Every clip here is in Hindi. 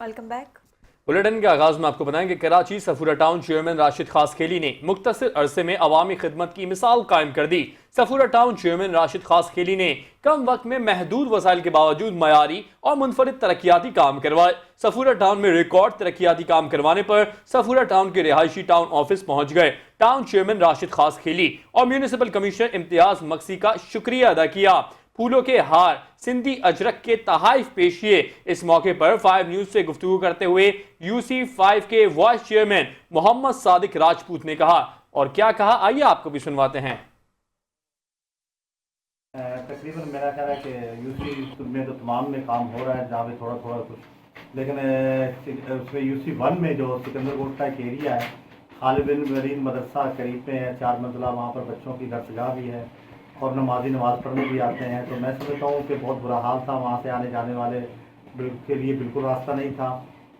Welcome back. बुलेटिन के आगाज में आपको बताएं कि कराची सफूरा टाउन चेयरमैन राशिद खासखेली ने मुख्तसर अरसे में अवामी खिदमत की मिसाल कायम कर दी। सफूरा टाउन चेयरमैन राशिद खासखेली ने कम वक्त में महदूद वसाइल के बावजूद मयारी और मुनफरिद तरक्याती काम करवाए। सफूरा टाउन में रिकॉर्ड तरक्याती काम करवाने पर सफूरा टाउन के रिहायशी टाउन ऑफिस पहुंच गए। टाउन चेयरमैन राशिद खासखेली और म्यूनिसिपल कमिश्नर इम्तियाज मक्सी का शुक्रिया अदा किया। फूलों के हार, सिंधी अजरक के तहाइफ पेश किए। इस मौके पर 5 न्यूज से गुफ्तगू करते हुए UC5 के वाइस चेयरमैन मोहम्मद सादिक राजपूत ने कहा, और क्या कहा आइए आपको भी सुनवाते हैं। तकरीबन मेरा ख्याल है कि UC में तो तमाम में काम हो रहा है, जहाँ पे थोड़ा थोड़ा कुछ, लेकिन उसमें UC1 में जो सिकंदर कोट का एक एरिया है, खालिद बिन वलीद मदरसा करीब में है, 4 मंजिला, वहाँ पर बच्चों की दरसगाह भी है और नमाजी नमाज़ पढ़ने भी आते हैं। तो मैं समझता हूँ कि बहुत बुरा हाल था, वहाँ से आने जाने वाले के लिए बिल्कुल रास्ता नहीं था।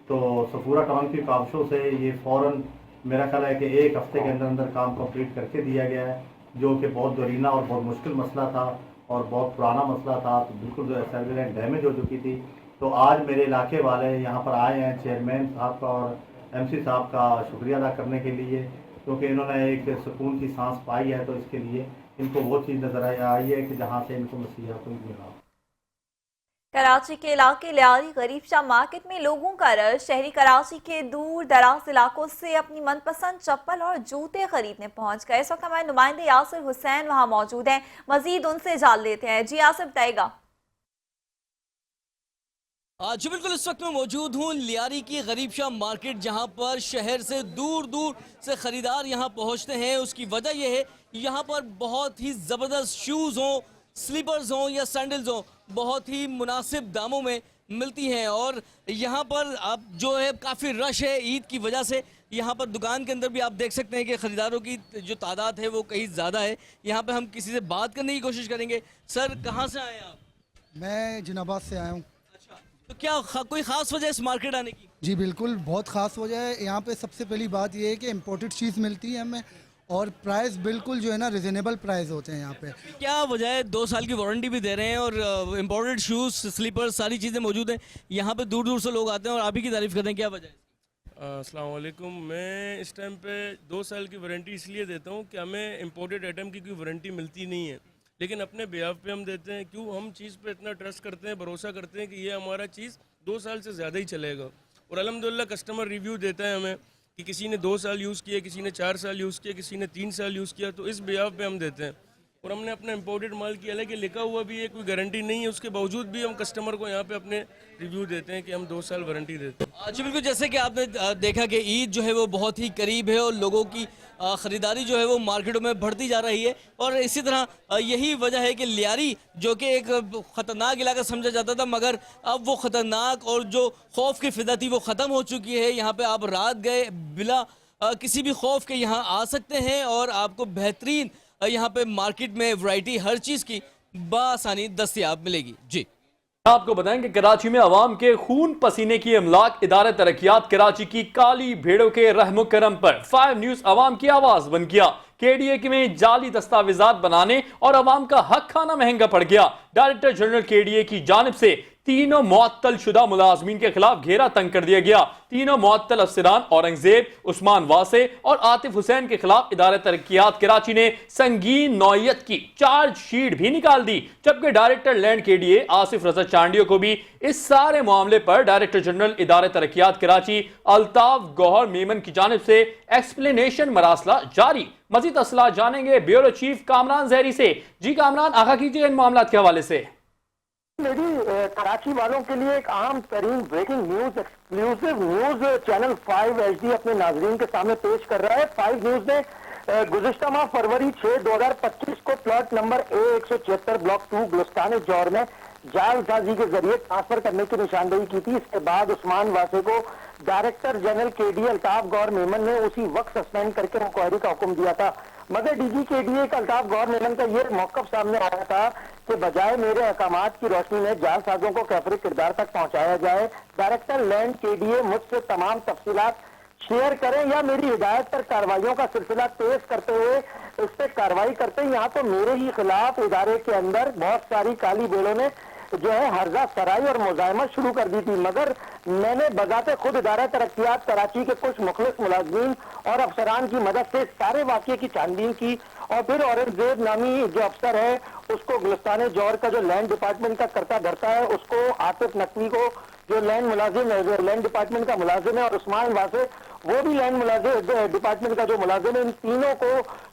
तो सफूरा टाउन की काविशों से ये फ़ौरन मेरा ख्याल है कि एक हफ्ते के अंदर अंदर काम कंप्लीट करके दिया गया है, जो कि बहुत दरीना और बहुत मुश्किल मसला था और बहुत पुराना मसला था। तो बिल्कुल सर्विस लाइन डैमेज हो चुकी थी। तो आज मेरे इलाके वाले यहाँ पर आए हैं चेयरमैन साहब का और MC साहब का शुक्रिया अदा करने के लिए, क्योंकि इन्होंने एक सुकून की सांस पाई है। तो इसके लिए इनको वो चीज़ नजर आई है कि जहाँ से इनको मसीहा को मिला। कराची के इलाके लियारी गरीब शाह मार्केट में लोगों का रश शहरी कराची के दूर दराज इलाकों से अपनी मनपसंद चप्पल और जूते खरीदने पहुंच गए। इस वक्त हमारे नुमाइंदे यासिर हुसैन वहां मौजूद हैं, मजीद उनसे जान लेते हैं। जी यासिर, बताएगा। जी बिल्कुल, इस वक्त मैं मौजूद हूँ लियारी की गरीब शाह मार्केट, जहाँ पर शहर से दूर दूर से ख़रीदार यहाँ पहुँचते हैं। उसकी वजह यह है यहाँ पर बहुत ही ज़बरदस्त शूज़ हों, स्लीपर्स हों या सैंडल्स हों, बहुत ही मुनासिब दामों में मिलती हैं। और यहाँ पर अब जो है काफ़ी रश है ईद की वजह से। यहाँ पर दुकान के अंदर भी आप देख सकते हैं कि ख़रीदारों की जो तादाद है वो कहीं ज़्यादा है। यहाँ पर हम किसी से बात करने की कोशिश करेंगे। सर, कहाँ से आए आप? मैं जिनाबाद से आया हूँ। तो क्या कोई ख़ास वजह इस मार्केट आने की? जी बिल्कुल, बहुत ख़ास वजह है। यहाँ पे सबसे पहली बात ये है कि इम्पोर्टेड चीज़ मिलती है हमें और प्राइस बिल्कुल जो है ना रिजनेबल प्राइस होते हैं यहाँ पे। क्या वजह है? 2 साल की वारंटी भी दे रहे हैं और इम्पोर्टेड शूज़, स्लीपर्स, सारी चीज़ें मौजूद हैं। यहाँ पे दूर दूर से लोग आते हैं और आप ही की तारीफ़ करते हैं, क्या वजह है? अस्सलाम वालेकुम। मैं इस टाइम पे 2 साल की वारंटी इसलिए देता हूँ कि हमें इम्पोर्टेड आइटम की कोई वारंटी मिलती नहीं है, लेकिन अपने बिहाफ पे हम देते हैं। क्यों? हम चीज़ पे इतना ट्रस्ट करते हैं, भरोसा करते हैं कि ये हमारा चीज़ 2 साल से ज़्यादा ही चलेगा। और अल्हम्दुलिल्लाह कस्टमर रिव्यू देता है हमें कि किसी ने 2 साल यूज़ किया, किसी ने 4 साल यूज़ किया, किसी ने 3 साल यूज़ किया। तो इस बिहाफ पे हम देते हैं। और हमने अपना इम्पोर्टेड माल किया है कि लिखा हुआ भी है, कोई गारंटी नहीं है, उसके बावजूद भी हम कस्टमर को यहाँ पे अपने रिव्यू देते हैं कि हम 2 साल वारंटी देते हैं। जी बिल्कुल, जैसे कि आपने देखा कि ईद जो है वो बहुत ही करीब है और लोगों की ख़रीदारी जो है वो मार्केटों में बढ़ती जा रही है। और इसी तरह यही वजह है कि लियारी जो कि एक ख़तरनाक इलाका समझा जाता था, मगर अब वो ख़तरनाक और जो खौफ की फ़िदा थी वो ख़त्म हो चुकी है। यहाँ पे आप रात गए बिला किसी भी खौफ के यहाँ आ सकते हैं और आपको बेहतरीन यहाँ पे मार्केट में वैरायटी हर चीज़ की बासानी दस्तयाब मिलेगी। जी, आपको बताएं कि कराची में अवाम के खून पसीने की अमलाक इदारे तरक्यात कराची की काली भेड़ों के रहम करम पर 5 न्यूज अवाम की आवाज बन गया। KDA में जाली दस्तावेजात बनाने और अवाम का हक खाना महंगा पड़ गया। डायरेक्टर जनरल KDA की जानिब से 3 मुअत्तल शुदा मुलाजमीन के खिलाफ घेरा तंग कर दिया गया। 3 मुअत्तल अफसरान औरंगजेब, उस्मान वासे और आतिफ हुसैन के खिलाफ इदारे तरक्यात कराची ने संगीन नौयत की चार्जशीट भी निकाल दी। जबकि डायरेक्टर लैंड KDA आसिफ रजा चांडियो को भी इस सारे मामले पर डायरेक्टर जनरल इदारे तरक्यात कराची अल्ताफ गौहर मेमन की जानिब से एक्सप्लेनेशन मरासला जारी। मजीद असला जानेंगे ब्यूरो चीफ कामरान जहरी से। जी कामरान, आगा कीजिए इन मामला के हवाले से। मेरी कराची वालों के लिए एक अहम तरीन breaking news, exclusive news channel 5 HD अपने नाजरीन के सामने पेश कर रहा है। 5 न्यूज ने गुज़िश्ता माह फरवरी 6, 2025 को plot number A176 block 2 Gulistan जौहर में जालसाजी के जरिए ट्रांसफर करने की निशानदेही की थी। इसके बाद उस्मान वासे को director general KDA Altaf Gohar Memon ने उसी वक्त सस्पेंड करके इंक्वायरी का हुक्म दिया था। मगर DG KDA का अल्ताफ गौहर मेमन का यह मौकफ सामने आया था कि बजाय मेरे अहकामात की रोशनी में जालसाजों को कैफरी किरदार तक पहुंचाया जाए, डायरेक्टर लैंड KDA मुझसे तमाम तफसीलात शेयर करें या मेरी हिदायत पर कार्रवाइयों का सिलसिला तेज करते हुए इस पर कार्रवाई करते हैं। यहाँ तो मेरे ही खिलाफ इदारे के अंदर बहुत सारी काली बेड़ों ने जो है हर्जा सराई और मुजाहमत शुरू कर दी थी, मगर मैंने बजाते खुद इदारा तरक्कियात कराची के कुछ मुखलिस मुलाजमीन और अफसरान की मदद से सारे वाकये की छानबीन की और फिर औरंगजेब नामी जो अफसर है उसको गुलिस्तान जौहर का जो लैंड डिपार्टमेंट का करता धरता है उसको, आतिफ नकवी को जो लैंड मुलाजिम है, जो लैंड डिपार्टमेंट का मुलाजिम है, और उस्मान वासे वो भी लैंड मुलाजिम डिपार्टमेंट का जो मुलाजिम है, इन तीनों को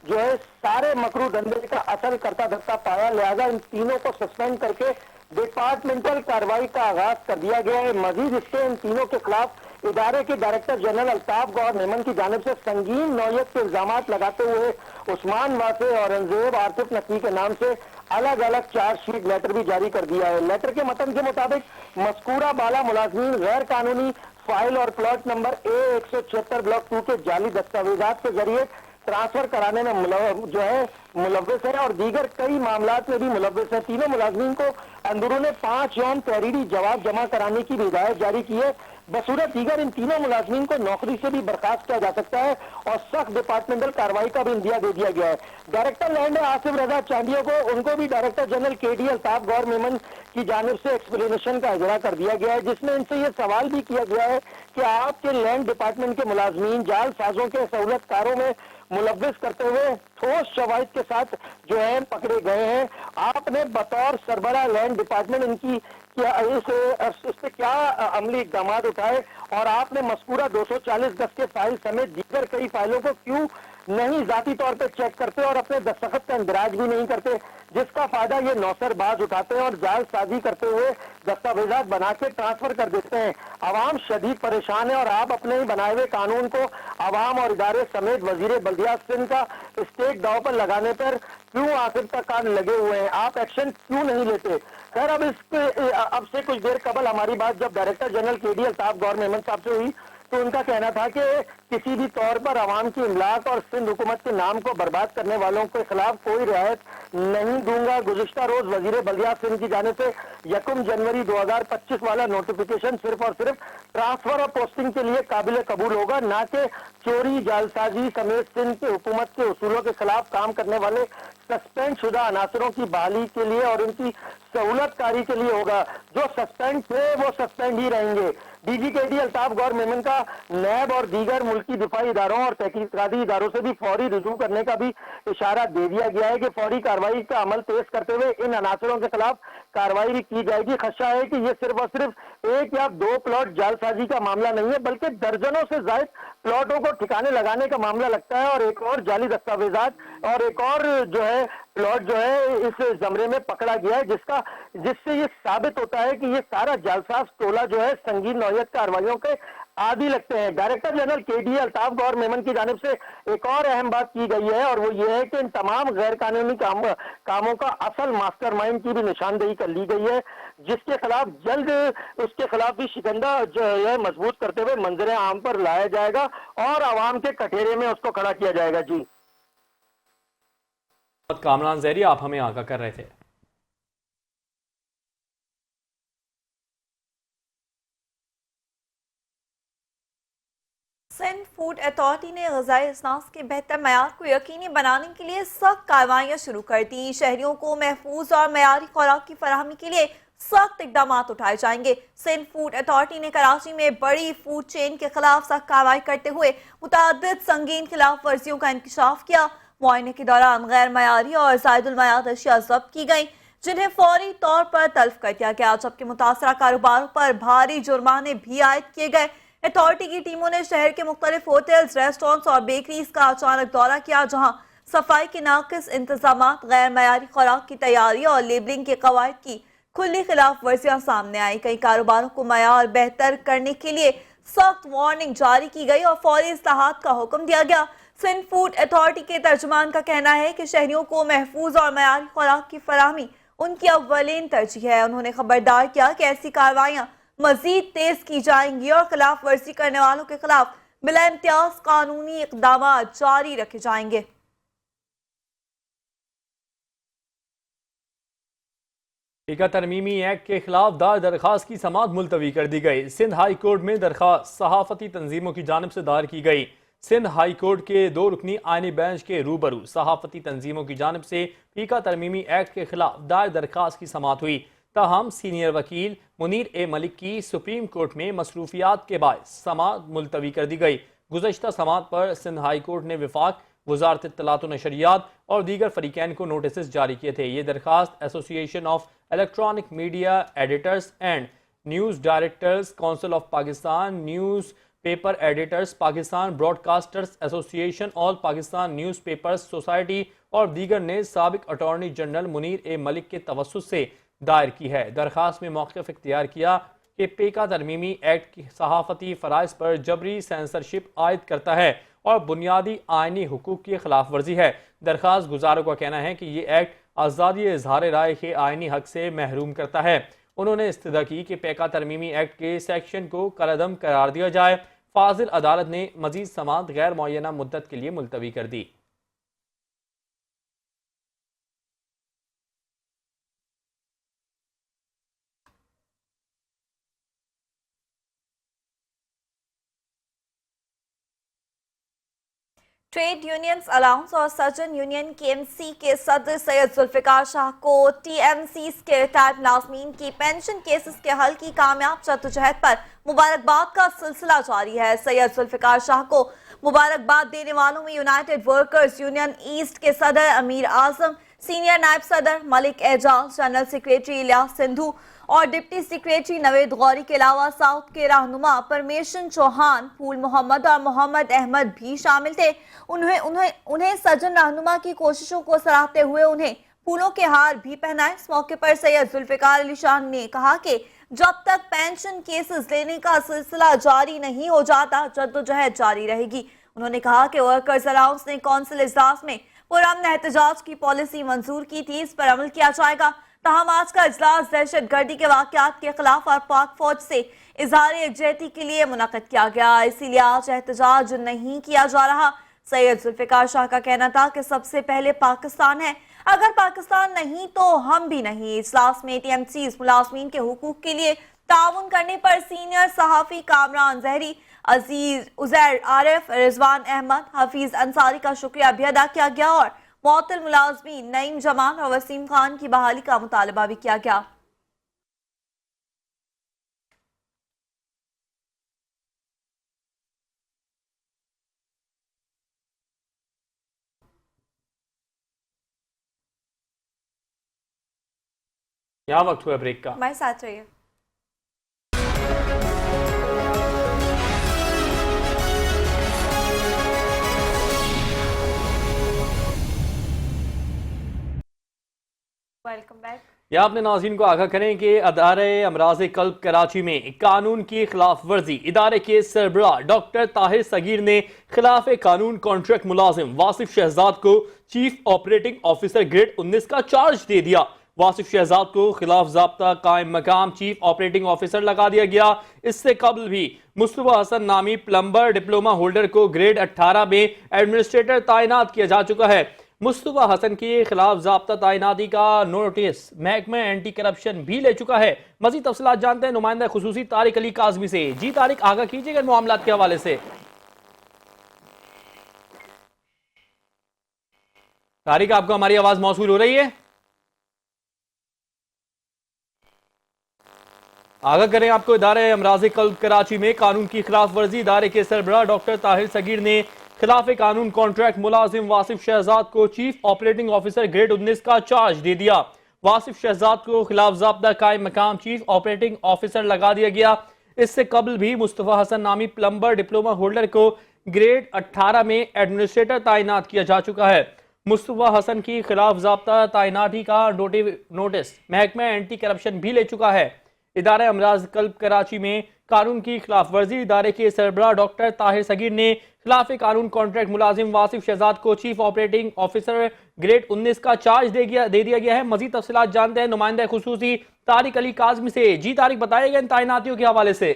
जो है सारे मकरू धंधे का असल करता धरता पाया। लिहाजा इन तीनों को सस्पेंड करके डिपार्टमेंटल कार्रवाई का आगाज कर दिया गया है। मजीद इसके इन तीनों के खिलाफ इदारे के डायरेक्टर जनरल अल्ताफ गौर मेमन की जानिब से संगीन नौयत के इल्जाम लगाते हुए उस्मान वासे, औरंगजेब, आतिफ नकवी के नाम से अलग अलग चार्जशीट लेटर भी जारी कर दिया है। लेटर के मतन के मुताबिक मस्कूरा बाला मुलाजमीन गैर कानूनी फाइल और प्लॉट नंबर A176 ब्लॉक 2 के जाली दस्तावेजात के जरिए ट्रांसफर कराने में जो है मुलव्वस है और दीगर कई मामलात में भी मुलव्वस है। तीनों मुलाजमीन को अंदरूने 5 यौम तहरीरी जवाब जमा कराने की भी हिदायत जारी की है। बसूरत दीगर इन तीनों मुलाजमीन को नौकरी से भी बर्खास्त किया जा सकता है और सख्त डिपार्टमेंटल कार्रवाई का भी इंदिया दे दिया गया है। डायरेक्टर लैंड आसिफ रजा चांदिया को, उनको भी डायरेक्टर जनरल KD अल्ताफ गौर मेमन की जानिब से एक्सप्लेनेशन का इजरा कर दिया गया है, जिसमें इनसे ये सवाल भी किया गया है कि आपके लैंड डिपार्टमेंट के मुलाजमीन जाल साजों के सहूलतकारों में मुलव्वस करते हुए ठोस शवाहिद के साथ जो है पकड़े गए हैं। आपने बतौर सरबरा लैंड डिपार्टमेंट इनकी क्या इस पे क्या अमली इकदाम उठाए और आपने मस्कूरा 240 गज के फाइल समेत दीगर कई फाइलों को क्यों नहीं जाती तौर पे चेक करते और अपने दस्तखत का इंदराज भी नहीं करते, जिसका फायदा ये नौसरबाज उठाते हैं और जाल साजी करते हुए दस्तावेजात बना के ट्रांसफर कर देते हैं। आवाम शदीद परेशान है और आप अपने ही बनाए हुए कानून को आवाम और इदारे समेत वजीर बल्दिया सिंध का स्टेट दाव पर लगाने पर क्यों आखिर तक कान लगे हुए हैं, आप एक्शन क्यों नहीं लेते। खैर अब से कुछ देर कबल हमारी बात जब डायरेक्टर जनरल KD अल्ताफ गौर मेमन साहब से हुई तो उनका कहना था कि किसी भी तौर पर आवाम की इमलाक और सिंध हुकूमत के नाम को बर्बाद करने वालों के खिलाफ कोई रियायत नहीं दूंगा। गुज़िश्ता रोज वजीर बल्दिया सिंध की जानिब से 1 जनवरी 2025 वाला नोटिफिकेशन सिर्फ और सिर्फ ट्रांसफर और पोस्टिंग के लिए काबिल कबूल होगा, ना कि चोरी जालसाजी समेत सिंध की हुकूमत के उसूलों के खिलाफ काम करने वाले सस्पेंड शुदा अनासरों की बहाली के लिए और उनकी सहूलतकारी के लिए होगा। जो सस्पेंड थे वो सस्पेंड ही रहेंगे। DG KD अल्ताफ गौर मेमन का नैब और दीगर मुल्की दिफाई इदारों और तहकीकाती इदारों से भी फौरी रुजू करने का भी इशारा दे दिया गया है कि फौरी कार्रवाई का अमल तेज करते हुए इन अनासरों के खिलाफ कार्रवाई भी की जाएगी। खदशा है कि ये सिर्फ और सिर्फ 1 या 2 प्लॉट जालसाजी का मामला नहीं है, बल्कि दर्जनों से ज्यादा प्लॉटों को ठिकाने लगाने का मामला लगता है और एक और जाली दस्तावेजात और एक और जो है प्लॉट जो है इस जमरे में पकड़ा गया है, जिससे ये साबित होता है कि ये सारा जालसाज टोला जो है संगीन नौयत कार्रवाइयों के आदि लगते हैं। डायरेक्टर जनरल KD अल्ताफ गौर मेमन की जानिब से एक और अहम बात की गई है और वो ये है कि इन तमाम गैर कानूनी कामों का असल मास्टरमाइंड की भी निशानदेही कर ली गई है, जिसके खिलाफ जल्द उसके खिलाफ भी शिकंजा जो है मजबूत करते हुए मंजरे आम पर लाया जाएगा और आवाम के कठेरे में उसको खड़ा किया जाएगा। जी कामरान जहरी, आप हमें आगाह कर रहे थे। सिंध फूड अथॉरिटी ने ग़िज़ाई अजनास के बेहतर मयार को यकीनी बनाने के लिए सख्त कार्रवाइयाँ शुरू कर दी। शहरियों को महफूज और मयारी खुराक की फराहमी के लिए सख्त इकदाम उठाए जाएंगे। सिंध फूड अथॉरिटी ने कराची में बड़ी फूड चेन के खिलाफ सख्त कार्रवाई करते हुए मुतअद्दिद संगीन खिलाफ वर्जियों का इंकशाफ किया। मुआयने के दौरान गैर मयारी और ज़ायदुल मयार अशिया जब्त की गई, जिन्हें फौरी तौर पर तल्फ कर दिया गया, जबकि मुतासरा कारोबारों पर भारी जुर्माने भी आयद किए गए। अथॉरिटी की टीमों ने शहर के मुख्तलिफ होटल्स, रेस्टोरेंट्स और बेकरीज का अचानक दौरा किया, जहां सफाई के नाकिस इंतजाम, गैर मयारी खुराक की तैयारी और लेबलिंग के कवायद की खुली खिलाफ वर्जियां सामने आई। कई कारोबारों को मयार बेहतर करने के लिए सख्त वार्निंग जारी की गई और फौरी इस्लाहात का हुक्म दिया गया। सिंध फूड अथॉरिटी के तर्जुमान का कहना है कि शहरियों को महफूज और मयारी खुराक की फराहमी उनकी अव्वलीन तरजीह है। उन्होंने खबरदार किया कि ऐसी कार्रवाइयाँ मजीद तेज की जाएंगी और खिलाफ वर्जी करने वालों के खिलाफ बिला इम्तियाज कानूनी इकदाम जारी रखे जाएंगे। टीका तरमीमी एक्ट के खिलाफ दायर दरखास्त की समाअत मुलतवी कर दी गई। सिंध हाई कोर्ट में दरखास्त सहाफती तंजीमों की जानिब से दायर की गई। सिंध हाई कोर्ट के 2 रुकनी आइनी बेंच के रूबरू सहाफती तंजीमों की जानिब से टीका तरमीमी एक्ट के खिलाफ दायर दरखास्त की समाअत हुई। ताहम सीनियर वकील मुनीर ए मलिक की सुप्रीम कोर्ट में मसरूफियात के बायस समाअत मुलतवी कर दी गई। गुज़श्ता समाअत पर सिंध हाई कोर्ट ने विफाक, वजारत इत्तलात व नशरियात और दीगर फरीकैन को नोटिस जारी किए थे। ये दरखास्त association of electronic media editors and news directors council of Pakistan, news paper editors Pakistan, broadcasters association, all Pakistan news papers society और दीगर ने साबिक अटॉर्नी जनरल मुनीर ए मलिक के तवस्सुस से दायर की है। दरखास्त में मौक़िफ़ इख्तियार किया कि पेका तरमीमी एक्ट की सहाफ़ती फ़राइज़ पर जबरी सेंसरशिप आयद करता है और बुनियादी आइनी हुकूक की खिलाफ वर्जी है। दरखास्त गुजारों का कहना है कि ये एक्ट आज़ादी इज़हार राय के आइनी हक से महरूम करता है। उन्होंने इस्तदा की कि पेका तरमीमी एक्ट के सेक्शन को कलअदम करार दिया जाए। फाजिल अदालत ने मजीद समाअत गैर मुअय्यना मुद्दत के लिए मुलतवी कर दी। ट्रेड यूनियंस अलाउंस और सर्जन यूनियन केएमसी के सदर सैयद जुल्फिकार शाह को टीएमसी के रिटायर्ड मुलाजमीन की पेंशन केसेस के हल की कामयाब जद्दोजहद पर मुबारकबाद का सिलसिला जारी है। सैयद जुल्फिकार शाह को मुबारकबाद देने वालों में यूनाइटेड वर्कर्स यूनियन ईस्ट के सदर अमीर आजम, सीनियर नायब सदर मलिक एजाज, जनरल सेक्रेटरी इलियास सिंधु और डिप्टी सेक्रेटरी नवेद गौरी के अलावा साउथ के रहनुमा परमेशन चौहान, फूल मोहम्मद और मोहम्मद अहमद भी शामिल थे। उन्हें सज्जन रहनुमा की कोशिशों को सराहते हुए उन्हें फूलों के हार भी पहनाए। इस मौके पर सैयद जुल्फिकार अली शाह ने कहा कि जब तक पेंशन केसेस लेने का सिलसिला जारी नहीं हो जाता, जद्दोजहद जारी रहेगी। उन्होंने कहा कि वर्कर्स अलाउंस ने कौंसिल इजलास में पुरअमन एहतजाज की पॉलिसी मंजूर की थी, इस पर अमल किया जाएगा। ताहम आज का इजलास दहशत गर्दी के वाकयात के खिलाफ और पाक फौज से इजहार यकजहती के लिए मुनक़द किया गया, इसीलिए आज एहतजाज नहीं किया जा रहा। सैयद जुल्फिकार शाह का कहना था कि सबसे पहले पाकिस्तान है, अगर पाकिस्तान नहीं तो हम भी नहीं। इजलास में टीएमसी मुलाजमीन के हुकूक के लिए ताउन करने पर सीनियर सहाफ़ी कामरान जहरी, अजीज उजैर आरिफ, रिजवान अहमद, हफीज अंसारी का शुक्रिया भी अदा किया गया और मुअत्तल मुलाजमीन नईम जमाल और वसीम खान की बहाली का मुतालबा भी किया गया। यहाँ वक्त हुआ ब्रेक का। हमारे साथ रहिए। Welcome back. या अपने नाज़रीन को आगाह करें कि अदारे अमराज कल्ब कराची में कानून की खिलाफ वर्जी। इदारे के सरबराह डॉक्टर ताहिर सगीर ने खिलाफ कानून कॉन्ट्रैक्ट मुलाजिम वासिफ शहजाद को चीफ ऑपरेटिंग ऑफिसर ग्रेड 19 का चार्ज दे दिया। वासिफ शहजाद को खिलाफ ज़ाब्ता कायम मकाम चीफ ऑपरेटिंग ऑफिसर लगा दिया गया। इससे कबल भी मुस्तफा हसन नामी प्लम्बर डिप्लोमा होल्डर को ग्रेड 18 में एडमिनिस्ट्रेटर तैनात किया जा चुका है। मुस्तफा हसन के खिलाफ ज़ाब्ता तैनाती का नोटिस महकमा एंटी करप्शन भी ले चुका है। मज़ीद तफसीलात जानते हैं नुमाइंदा खुसूसी तारिक अली काज़मी से। जी तारिक, आगाह कीजिएगा मामला के हवाले से। तारिक, आपको हमारी आवाज मौसूल हो रही है? आगाह करें आपको, इदारे अमराज कल्ब कराची में कानून की खिलाफ वर्जी। इदारे के सरबराह डॉक्टर ताहिर सगीर ने खिलाफ कानून कॉन्ट्रैक्ट मुलाजिम वासिफ शहजाद को चीफ ऑपरेटिंग ऑफिसर ग्रेड 19 का चार्ज दे दिया। वासिफ शहजाद को खिलाफ ज़ाब्ता कायम मकाम चीफ ऑपरेटिंग ऑफिसर लगा दिया गया। इससे कबल भी मुस्तफा हसन नामी प्लम्बर डिप्लोमा होल्डर को ग्रेड 18 में एडमिनिस्ट्रेटर तैनात किया जा चुका है। मुस्तफा हसन की खिलाफ ज़ाब्ता तैनाती का नोटिस महकमा एंटी करप्शन भी ले चुका है। इदारा अमराज कल्ब कराची में कानून की खिलाफ वर्जी। इदारे के सरबराह डॉक्टर ताहिर सगीर ने खिलाफ कानून कॉन्ट्रैक्ट मुलाजिम वासिफ शहजाद को चीफ ऑपरेटिंग ऑफिसर ग्रेड 19 का चार्ज दे दिया गया है। मजीद तफसीलात जानते हैं नुमाइंदा खुसूसी तारिक अली काज़मी से। जी तारिक, बताइएगा इन तैनातियों के हवाले से।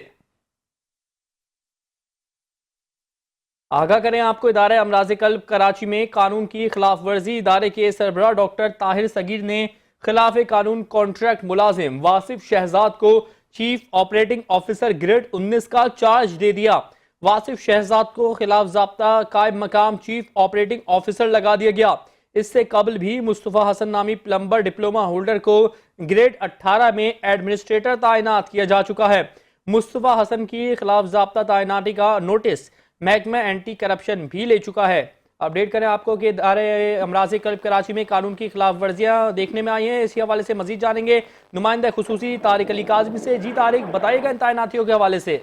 आगाह करें आपको, इदारे अमराज कल्ब कराची में कानून की खिलाफ वर्जी। इदारे के सरबराह डॉक्टर ताहिर सगीर ने खिलाफ कानून कॉन्ट्रैक्ट मुलाजिम वासिफ शहजाद को चीफ ऑपरेटिंग ऑफिसर ग्रेड 19 का चार्ज दे दिया। वासिफ शहजाद को खिलाफ ज़ाब्ता कायम मकाम चीफ ऑपरेटिंग ऑफिसर लगा दिया गया। इससे कबल भी मुस्तफ़ा हसन नामी प्लम्बर डिप्लोमा होल्डर को ग्रेड 18 में एडमिनिस्ट्रेटर तैनात किया जा चुका है। मुस्तफ़ा हसन की खिलाफ ज़ाब्ता तैनाती का नोटिस महकमा एंटी करप्शन भी ले चुका है। अपडेट करें आपको कि इदारे अमराज़ क़ल्ब कराची में कानून की खिलाफ वर्जियाँ देखने में आई हैं। इसी हवाले से मजीद जानेंगे नुमाइंदा खुसूसी तारिक अली काज़मी से। जी तारिक, बताइएगा इन तैनातियों के हवाले से।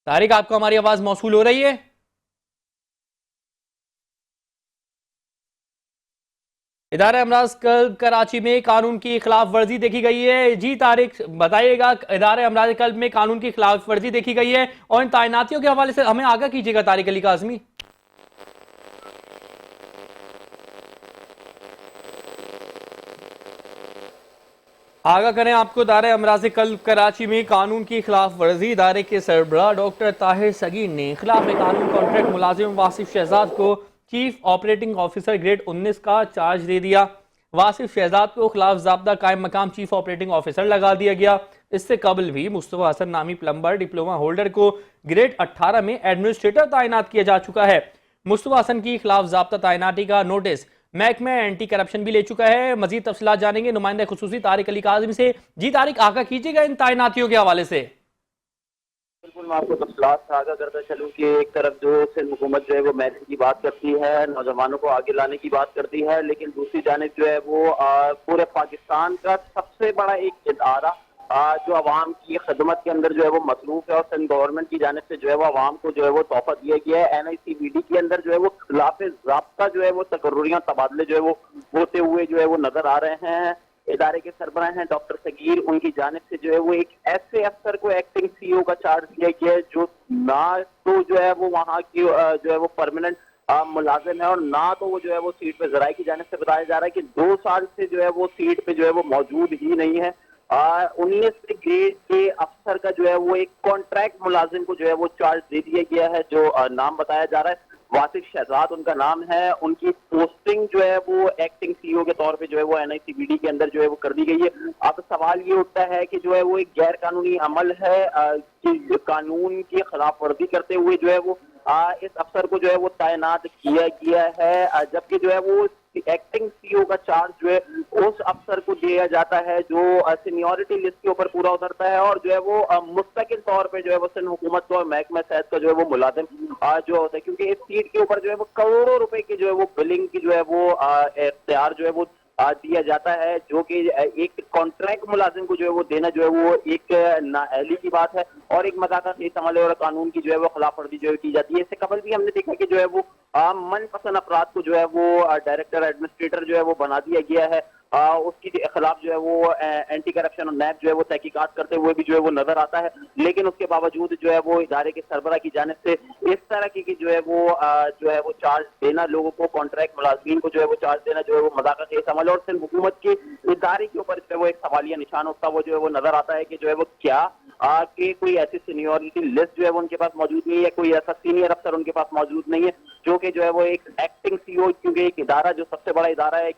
तारिक, आपको हमारी आवाज मौसूल हो रही है? इदारा अमराज़ क़ल्ब कराची में कानून की खिलाफ वर्जी देखी गई है। जी तारिक, बताइएगा इदारा अमराज़ क़ल्ब में कानून की खिलाफ वर्जी देखी गई है और इन तैनातियों के हवाले से हमें आगाह कीजिएगा तारिक अली काज़मी। आगाह करें आपको, इदारे अमराज़ क़ल्ब कराची में कानून की खिलाफ वर्जी। इदारे के सरबराह डॉक्टर ताहिर सगीर ने खिलाफ कानून कॉन्ट्रैक्ट मुलाजिम वासिफ शहजाद को चीफ ऑपरेटिंग ऑफिसर ग्रेड 19 का चार्ज दे दिया। वासिफ शहजाद को खिलाफ ज़ाब्ता कायम मकाम चीफ ऑपरेटिंग ऑफिसर लगा दिया गया। इससे कबल भी मुस्तफ़ा हसन नामी प्लम्बर डिप्लोमा होल्डर को ग्रेड 18 में एडमिनिस्ट्रेटर तैनात किया जा चुका है। मुस्तफ़ा हसन की खिलाफ ज़ाब्ता तैनाती का नोटिस महकमा एंटी करप्शन भी ले चुका है। मजीद तफसीलात जानेंगे नुमाइंदा खुसूसी तारिक अली काज़मी से। जी तारिक, आगाह कीजिएगा इन तैनातियों के हवाले से। बिल्कुल, मैं आपको तफसीलात साझा करता चलूँ कि एक तरफ जो सिंध हुकूमत जो है वो मैरिज की बात करती है, नौजवानों को आगे लाने की बात करती है, लेकिन दूसरी जानिब जो है वो पूरे पाकिस्तान का सबसे बड़ा एक इदारा जो अवाम की खदमत के अंदर जो है वो मसरूफ है और सिंध गवर्नमेंट की जानिब से जो है वो अवाम को जो है वो तोहफा दिया गया है। NICBD के अंदर जो है वो खिलाफ ज़ाब्ता जो है वो तकर्रुरियां तबादले जो है वो होते हुए जो है वो नजर आ रहे हैं। इदारे के सरबराह हैं डॉक्टर सगीर, उनकी जानिब से जो है वो एक ऐसे अफसर को एक्टिंग CEO का चार्ज दिया गया है जो ना तो जो है वो वहाँ की जो है वो परमानेंट मुलाजिम है और ना तो वो जो है वो सीट पे ज़राए की जानिब से बताया जा रहा है कि 2 साल से जो है वो सीट पे जो है वो मौजूद ही नहीं है। 19 ग्रेड के अफसर का जो है वो एक कॉन्ट्रैक्ट मुलाजिम को जो है वो चार्ज दे दिया गया है, जो नाम बताया जा रहा है वासिफ शहजाद उनका नाम है। उनकी पोस्टिंग जो है वो एक्टिंग CEO के तौर पे जो है वो NICBD के अंदर जो है वो कर दी गई है। अब सवाल ये उठता है कि जो है वो एक गैर कानूनी अमल है कि कानून की खिलाफ वर्जी करते हुए जो है वो इस अफसर को जो है वो तैनात किया गया है, जबकि जो है वो एक्टिंग CEO का चार्ज जो है उस अफसर को दिया जाता है जो सीनियरिटी लिस्ट के ऊपर पूरा उतरता है और जो है वो मुस्तकिल तौर पे जो है वो सिंध हुकूमत को और महकमा सेहत का जो है वो मुलाजिम जो होता है, क्योंकि इस सीट के ऊपर जो है वो करोड़ों रुपए की जो है वो बिलिंग की जो है वो इख्तियार जो है वो दिया जाता है, जो कि एक कॉन्ट्रैक्ट मुलाजिम को जो है वो देना जो है वो एक नाअहली की बात है और एक मजाक अमल और कानून की जो है वो खिलाफ वर्जी जो है की जाती है। इससे कबल भी हमने देखा कि जो है वो मनपसंद अपराध को जो है वो डायरेक्टर एडमिनिस्ट्रेटर जो है वो बना दिया गया है। उसके खिलाफ जो है वो एंटी करप्शन और नैब जो है वो तहकीकात करते हुए भी जो है वो नजर आता है, लेकिन उसके बावजूद जो है वो इदारे के सरबराह की जानिब से इस तरह की जो है वो चार्ज देना, लोगों को कॉन्ट्रैक्ट मुलाजमीन को जो है वो चार्ज देना जो है वो मजाक अमल और सिंध हुकूमत के इदारे के ऊपर जो है वो एक सवालिया निशान उठता वो जो है वो नजर आता है कि जो है वो क्या कि कोई ऐसी सीनियरिटी लिस्ट जो है वो उनके पास मौजूद नहीं है, कोई ऐसा सीनियर अफसर उनके पास मौजूद नहीं है जो कि जो है वो एक एक्टिंग CEO, क्योंकि एक इदारा जो सबसे बड़ा इदारा है,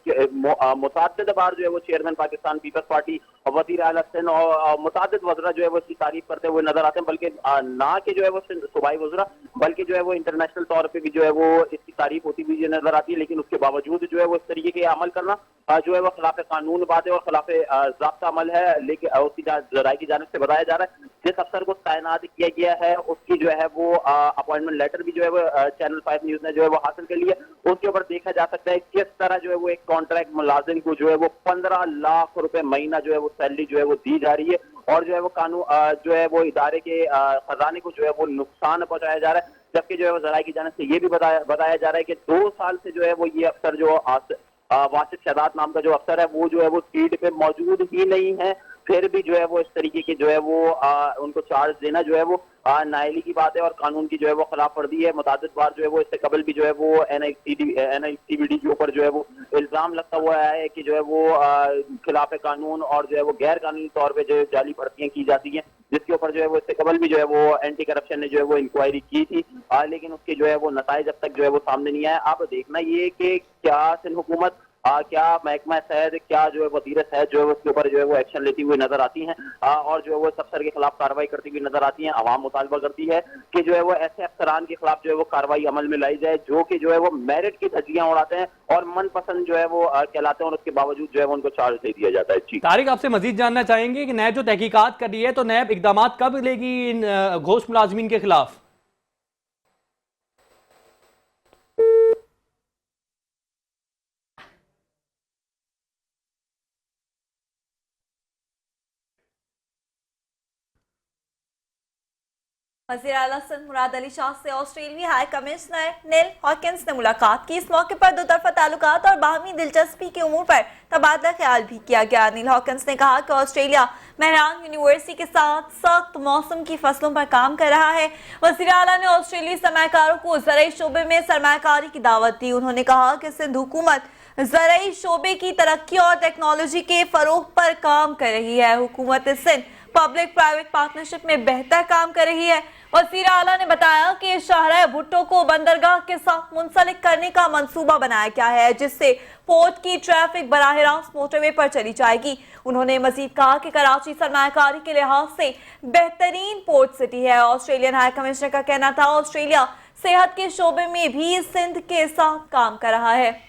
मुताद्दिद बार जो है वो चेयरमैन पाकिस्तान पीपल्स पार्टी और वज़ीर आला सिंध और मुताद्दिद वज़रा जो है वो इसकी तारीफ करते हुए नजर आते हैं, बल्कि ना कि जो है वो सूबाई वज़रा बल्कि जो है वो इंटरनेशनल तौर पर भी जो है वो इसकी तारीफ होती हुई नजर आती है, लेकिन उसके बावजूद जो है वो इस तरीके के अमल करना जो है वो खिलाफ कानून बात है और खिलाफ ज़ाब्ता अमल है। लेकिन उसकी राय की जानिब से बताया जा रहा है जिस अफसर को तैनात किया गया है उसकी जो है वो अपॉइंटमेंट लेटर भी जो है वो चैनल 5 न्यूज ने जो है वो हासिल कर लिया। उसके ऊपर देखा जा सकता है किस तरह जो है वो एक कॉन्ट्रैक्ट मुलाजिम को जो है वो 15 लाख रुपए महीना जो है वो सैलरी जो है वो दी जा रही है और जो है वो कानून जो है वो इदारे के खजाने को जो है वो नुकसान पहुंचाया जा रहा है, जबकि जो है वो ज़राए की जानिब से ये भी बताया जा रहा है कि 2 साल से जो है वो ये अफसर जो वासिफ शहजाद नाम का जो अफसर है वो जो है वो सीट पे मौजूद ही नहीं है, फिर भी जो है वो इस तरीके के जो है वो उनको चार्ज देना जो है वो नाअहली की बात है और कानून की जो है वो खिलाफ वर्जी है। मुतादिद बार जो है वो इससे कबल भी जो है वो NICBD के ऊपर जो है वो इल्जाम लगता हुआ है कि जो है वो खिलाफ कानून और जो है वो गैर कानूनी तौर पे जो है जाली भर्तियां की जाती हैं, जिसके ऊपर जो है वो इससे कबल भी जो है वो एंटी करप्शन ने जो है वो इंक्वायरी की थी, लेकिन उसके जो है वो नताइज अब तक जो है वो सामने नहीं आया। अब देखना ये कि क्या सिंध हुकूमत क्या महकमा शहद, क्या जो है वजीर शहद जो है उसके ऊपर जो है वो एक्शन लेती हुई नजर आती हैं और जो है वो इस अफसर के खिलाफ कार्रवाई करती हुई नजर आती हैं। आवाम मुतालबा करती है कि जो है वो ऐसे अफसरान के खिलाफ जो है वो कार्रवाई अमल में लाई जाए जो कि जो है वो मेरिट की धज्जियां उड़ाते हैं और मनपसंद जो है वो कहलाते हैं और उसके बावजूद जो है वो उनको चार्ज दे दिया जाता है। जी तारिक, आपसे मजीद जानना चाहेंगे कि नैब जो तहकीकात कर रही है तो नैब इकदाम कब लेगी इन घोष मुलाजमीन के खिलाफ? वज़ीर आला सिंध मुराद अली शाह से ऑस्ट्रेलियाई हाई कमिश्नर नील हॉकिंस ने मुलाकात की। इस मौके पर दो तरफा ताल्लुकात और बाहमी दिलचस्पी के उमूर पर तबादला ख्याल भी किया गया। नील हॉकिंस ने कहा कि ऑस्ट्रेलिया मेहरान यूनिवर्सिटी के साथ सख्त मौसम की फसलों पर काम कर रहा है। वज़ीर आला ने ऑस्ट्रेलियाई सरमायाकारों को ज़राई शोबे में सरमायाकारी की दावत दी। उन्होंने कहा कि सिंध हुकूमत ज़राई शोबे की तरक्की और टेक्नोलॉजी के फरोग पर काम कर रही है। हुकूमत सिंध पब्लिक प्राइवेट पार्टनरशिप में बेहतर काम कर रही है। वज़ीर आला ने बताया कि शाहराह भुट्टो को बंदरगाह के साथ मुंसलिक करने का मंसूबा बनाया गया है जिससे पोर्ट की ट्रैफिक बराह रास्त मोटरवे पर चली जाएगी। उन्होंने मजीद कहा कि कराची सरमायाकारी के लिहाज से बेहतरीन पोर्ट सिटी है। ऑस्ट्रेलियन हाई कमिश्नर का कहना था ऑस्ट्रेलिया सेहत के शोबे में भी सिंध के साथ काम कर रहा है।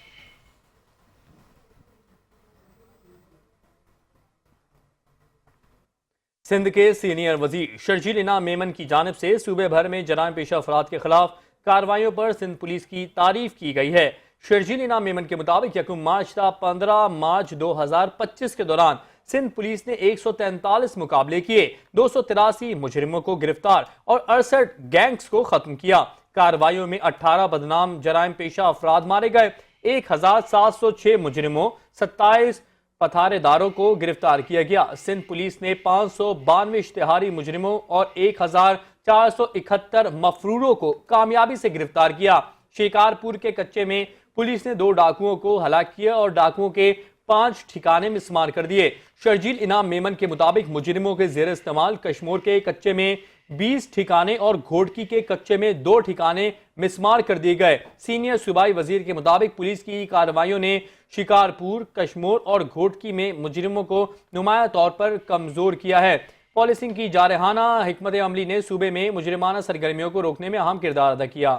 सिंध के सीनियर वजीर शर्जील इनाम मेमन की जानिब से सूबे भर में जराइम पेशा अफराद के खिलाफ कार्रवाइयों पर सिंध पुलिस की तारीफ की गई है। शर्जील इनाम मेमन के मुताबिक 1 मार्च था 15 मार्च 2025 के दौरान सिंध पुलिस ने 143 मुकाबले किए, 283 मुजरिमों को गिरफ्तार और 68 गैंग्स को खत्म किया। कार्रवाइयों में 18 बदनाम जराइम पेशा अफराद मारे गए, 1706 मुजरिमों, 27 पथारेदारों को गिरफ्तार किया गया। सिंध पुलिस ने 592 इश्तिहारी मुजरिमों और 1471 मफरूरों को कामयाबी से गिरफ्तार किया। शिकारपुर के कच्चे में पुलिस ने 2 डाकुओं को हलाक किया और डाकुओं के 5 ठिकाने मिसमार कर दिए। शर्जील इनाम मेमन के मुताबिक मुजरिमों के जेर इस्तेमाल कश्मीर के कच्चे में 20 ठिकाने और घोड़की के कच्चे में 2 ठिकाने मिसमार कर दिए गए। सीनियर सूबाई वजीर के मुताबिक पुलिस की कार्रवाइयों ने शिकारपुर, कश्मीर और घोड़की में मुजरिमों को नुमाया तौर पर कमजोर किया है। पॉलिसिंग की जारहाना हिकमत अमली ने सूबे में मुजरिमाना सरगर्मियों को रोकने में अहम किरदार अदा किया।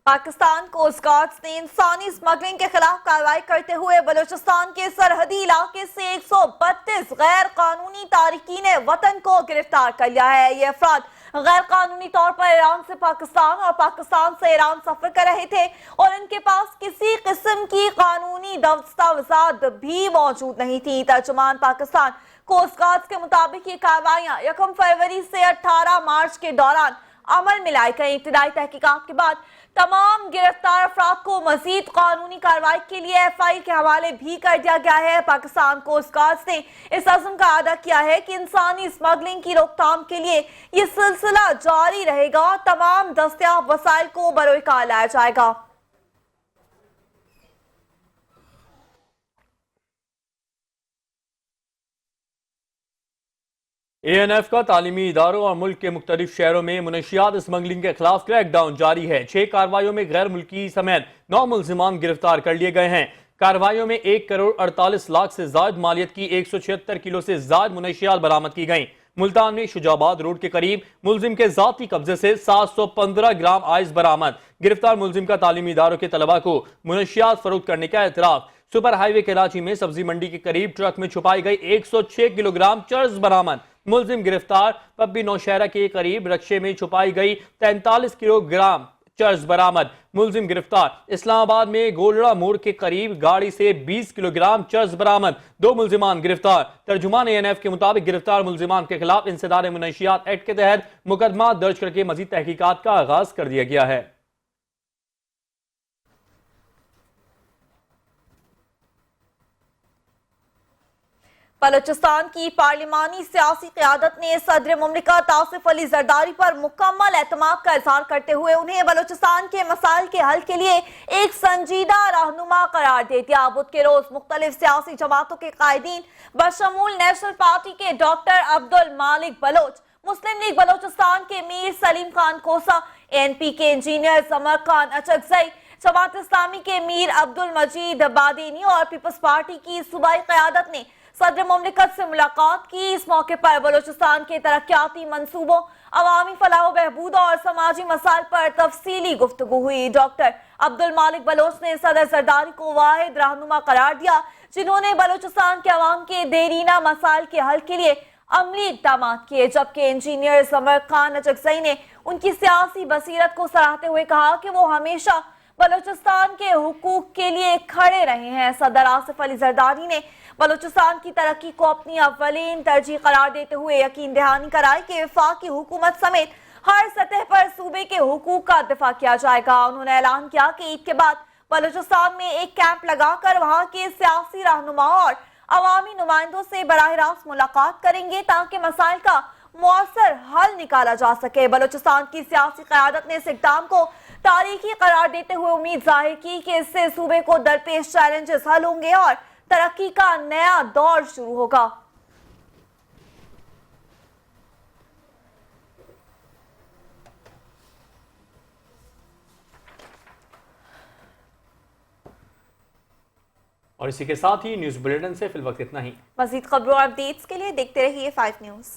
पाकिस्तान कोस्ट गार्ड्स ने इंसानी स्मगलिंग के खिलाफ कार्रवाई करते हुए बलूचिस्तान के सरहदी इलाके से 132 गैर कानूनी तारिकीन वतन को गिरफ्तार कर लिया है। ये अफराद गैर कानूनी तौर पर ईरान से पाकिस्तान और पाकिस्तान से ईरान सफर कर रहे थे और इनके पास किसी किस्म की कानूनी दस्तावेजात भी मौजूद नहीं थी। तर्जुमान पाकिस्तान कोस्ट गार्ड्स के मुताबिक ये कार्रवाइयां 1 फरवरी से 18 मार्च के दौरान अमल में लाई गई। इब्तिदाई तहकीकात के बाद तमाम गिरफ्तार अफराद को मजीद कानूनी कार्रवाई के लिए FI के हवाले भी कर दिया गया है। पाकिस्तान कोस्ट गार्ड्स ने इस अज़्म का अदा किया है कि इंसानी स्मगलिंग की रोकथाम के लिए ये सिलसिला जारी रहेगा। तमाम दस्तयाब वसाइल को बरोकार लाया जाएगा। ANF का तालीमी इदारों और मुल्क के मुख्तलिफ शहरों में मुनशियात स्मगलिंग के खिलाफ क्रैकडाउन जारी है। 6 कार्रवाइयों में गैर मुल्की समेत 9 मुल्जिमान गिरफ्तार कर लिए गए हैं। कार्रवाइयों में 1 करोड़ 48 लाख से ज्यादा मालियत की 176 किलो से ज्यादा मुनशियात बरामद की गई। मुल्तान में शुजाबाद रोड के करीब मुल्जिम के जाती कब्जे से 715 ग्राम आइस बरामद। गिरफ्तार मुल्जिम का तालीमी इदारों के तलबा को मुनशियात फरोख्त करने का एतराफ। सुपर हाईवे कराची में सब्जी मंडी के करीब ट्रक में छुपाई गई 106 किलोग्राम चर्स बरामद। मुल्जिम गिरफ्तार। पब्बी नौशहरा के करीब रक्शे में छुपाई गई 43 किलोग्राम चर्स बरामद। मुल्जिम गिरफ्तार। इस्लामाबाद में गोलड़ा मोड़ के करीब गाड़ी से 20 किलोग्राम चर्स बरामद। 2 मुल्जिमान गिरफ्तार। तर्जुमान ANF के मुताबिक गिरफ्तार मुल्जिमान के खिलाफ इंसदार मुनशियात एक्ट के तहत मुकदमा दर्ज करके मजीद तहकीकात का आगाज कर दिया गया है। बलूचिस्तान की पार्लिमानी सियासी क़यादत ने सदर मुमलिकत आसिफ अली जरदारी पर मुकम्मल एतमाद का इजहार करते हुए उन्हें बलूचिस्तान के मसाइल के हल के लिए एक संजीदा रहनुमा करार दे दिया। बुध के रोज मुख्तलिफ सियासी जमातों के कायदीन बशमूल नेशनल पार्टी के डॉक्टर अब्दुल मालिक बलोच, मुस्लिम लीग बलोचिस्तान के मीर सलीम खान कोसा, ANP के इंजीनियर समर खान अचकजई, जमात इस्लामी के मीर अब्दुल मजीद बादेनी और पीपल्स पार्टी की सूबाई क़यादत ने सदर मुमलिकत से मुलाकात की। इस मौके पर बलोचिस्तान के तरक्याती मंसूबों, अवामी फलाह बहबूद और समाजी मसाइल पर तफसीली गुफ्तगू हुई। डॉक्टर अब्दुल मालिक बलोच ने सदर जरदारी को वाहिद रहनुमा करार दिया जिन्होंने बलोचिस्तान के अवाम के देरीना मसाइल के हल के लिए अमली इक़दाम किए, जबकि इंजीनियर समर खान अचकजई ने उनकी सियासी बसीरत को सराहते हुए कहा कि वो हमेशा बलोचिस्तान के हुकूक के लिए खड़े रहे हैं। सदर आसिफ अली जरदारी ने बलोचिस्तान की तरक्की को अपनी अव्वलीन तरजीह करार देते हुए यकीन दहानी कराई कि वफाकी हुकूमत समेत हर सतह पर सूबे के हुकूक का दिफा किया जाएगा। उन्होंने ऐलान किया कि ईद के बाद बलोचिस्तान में एक कैंप लगाकर वहां के सियासी रहनुमाओं और अवामी नुमाइंदों से बराह रास्त मुलाकात करेंगे ताकि मसाइल का मौसर हल निकाला जा सके। बलोचिस्तान की सियासी क़यादत ने इस इक़दाम को तारीखी करार देते हुए उम्मीद जाहिर की कि इससे सूबे को दरपेश चैलेंजेस हल होंगे और तरक्की का नया दौर शुरू होगा। और इसी के साथ ही न्यूज बुलेटिन से फिलवक्त इतना ही। मजीद खबरों और अपडेट्स के लिए देखते रहिए 5 न्यूज़।